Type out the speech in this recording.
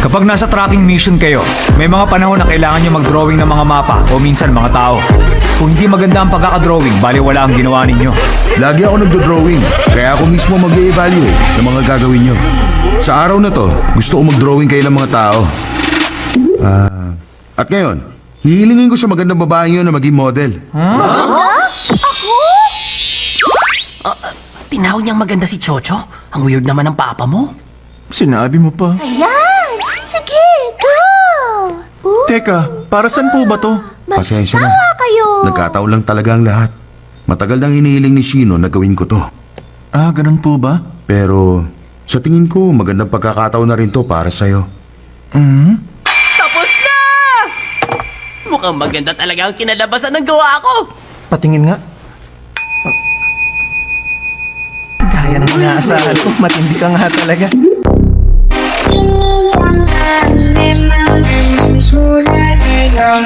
Kapag nasa tracking mission kayo, may mga panahon na kailangan nyo mag-drawing ng mga mapa o minsan mga tao. Kung hindi maganda ang pagkakadrawing, bali wala ang ginawa ninyo. Lagi ako nagdo-drawing, kaya ako mismo mag-e-evaluate ng mga gagawin nyo. Sa araw na to, gusto ko mag-drawing kayo ng mga tao. At ngayon, hihilingin ko sa magandang babae yun na maging model. Tinawag niyang maganda si Chocho? Ang weird naman ng papa mo. Sinabi mo pa. Ayan! Sige, go! Teka, para saan po ba to? Pasensya na. Magsawa kayo! Nagkataon lang talaga ang lahat. Matagal nang hinihiling ni Shino na gawin ko to. Ah, ganun po ba? Pero sa tingin ko, magandang pagkakataon na rin to para sa'yo. Tapos na! Mukhang maganda talaga ang kinalabasan ng gawa ko. Patingin nga. Gaya ng inaasahan ko, matindi ka nga talaga. 소리가